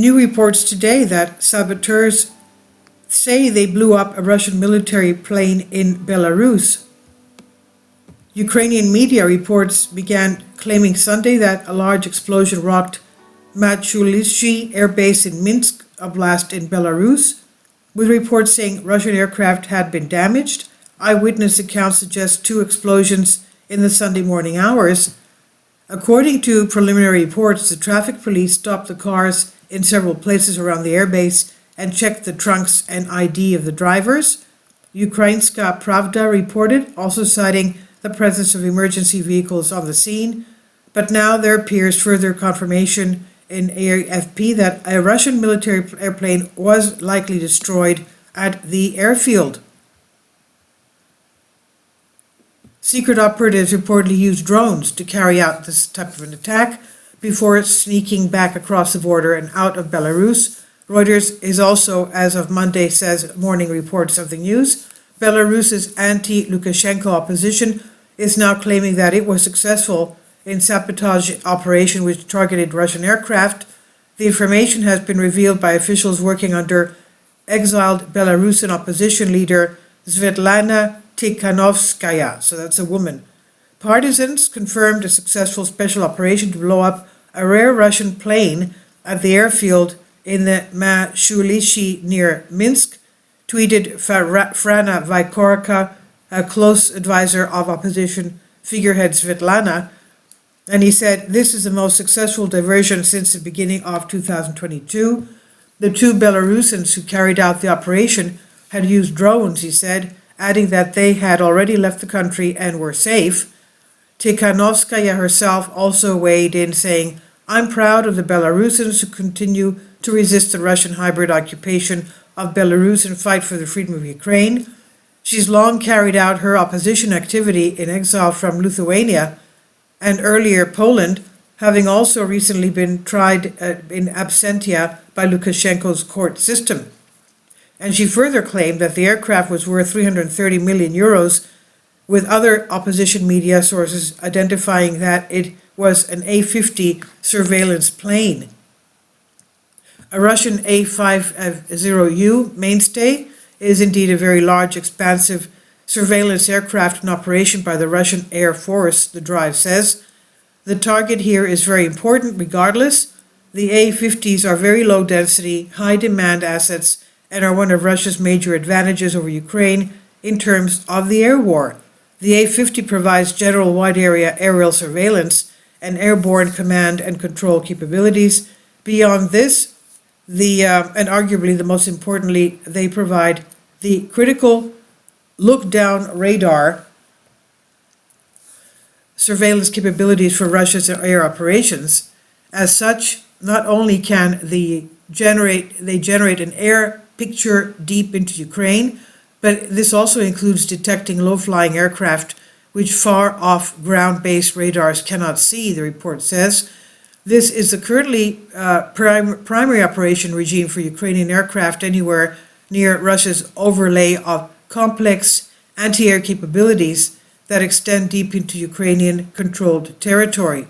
new reports today that saboteurs say they blew up a Russian military plane in Belarus. Ukrainian media reports began claiming Sunday that a large explosion rocked MilitarySurveillance air base in Minsk Oblast in Belarus, with reports saying Russian aircraft had been damaged. Eyewitness accounts suggest 2 explosions in the Sunday morning hours. According to preliminary reports, the traffic police stopped the cars in several places around the airbase and checked the trunks and ID of the drivers. Ukrainska Pravda reported, also citing the presence of emergency vehicles on the scene, but now there appears further confirmation in AFP that a Russian military airplane was likely destroyed at the airfield. Secret operatives reportedly used drones to carry out this type of an attack before sneaking back across the border and out of Belarus. Reuters is also, as of Monday, says morning reports of the news. Belarus's anti-Lukashenko opposition is now claiming that it was successful in sabotage operation which targeted Russian aircraft. The information has been revealed by officials working under exiled Belarusian opposition leader Svetlana Tikhanovskaya, so that's a woman. Partisans confirmed a successful special operation to blow up a rare Russian plane at the airfield in the Mashulishi near Minsk, tweeted Frana Vykorka, a close advisor of opposition figurehead Svetlana, and he said, "This is the most successful diversion since the beginning of 2022. The 2 Belarusians who carried out the operation had used drones," he said, adding that they had already left the country and were safe. Tikhanovskaya herself also weighed in, saying, "I'm proud of the Belarusians who continue to resist the Russian hybrid occupation of Belarus and fight for the freedom of Ukraine." She's long carried out her opposition activity in exile from Lithuania and earlier Poland, having also recently been tried in absentia by Lukashenko's court system. And she further claimed that the aircraft was worth 330 million euros, with other opposition media sources identifying that it was an A-50 surveillance plane. A Russian A-50U mainstay is indeed a very large, expansive surveillance aircraft in operation by the Russian Air Force, the drive says. The target here is very important regardless. The A-50s are very low density, high demand assets and are one of Russia's major advantages over Ukraine in terms of the air war. The A-50 provides general wide area aerial surveillance and airborne command and control capabilities. Beyond this, and arguably the most importantly, they provide the critical look-down radar surveillance capabilities for Russia's air operations. As such, not only can they generate an air picture deep into Ukraine, but this also includes detecting low-flying aircraft which far-off ground-based radars cannot see, the report says. This is the currently primary operation regime for Ukrainian aircraft anywhere near Russia's overlay of complex anti-air capabilities that extend deep into Ukrainian-controlled territory.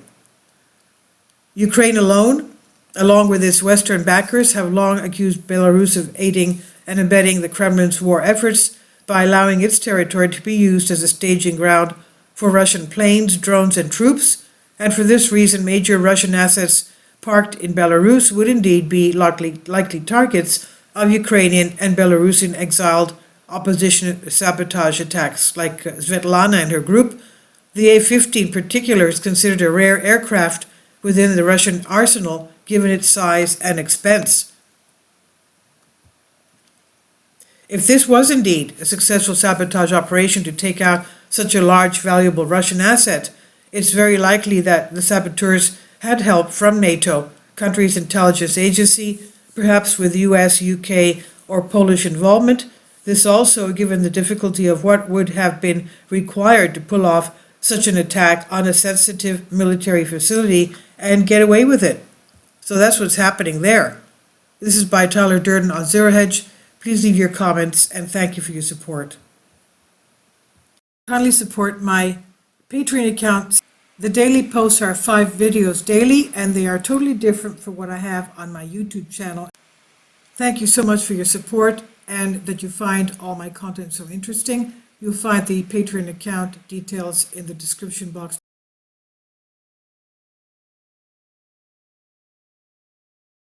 Ukraine alone, along with its Western backers, have long accused Belarus of aiding and abetting the Kremlin's war efforts by allowing its territory to be used as a staging ground for Russian planes, drones, and troops, and for this reason major Russian assets parked in Belarus would indeed be likely targets of Ukrainian and Belarusian exiled opposition sabotage attacks like Svetlana and her group. The A-50 in particular is considered a rare aircraft within the Russian arsenal given its size and expense. If this was indeed a successful sabotage operation to take out such a large, valuable Russian asset, it's very likely that the saboteurs had help from NATO, countries' intelligence agency, perhaps with US, UK, or Polish involvement. This also, given the difficulty of what would have been required to pull off such an attack on a sensitive military facility and get away with it. So that's what's happening there. This is by Tyler Durden on Zero Hedge. Please leave your comments and thank you for your support. Kindly support my Patreon account The daily posts are 5 videos daily, and they are totally different from what I have on my YouTube channel. Thank you so much for your support and that you find all my content so interesting. You'll find the Patreon account details in the description box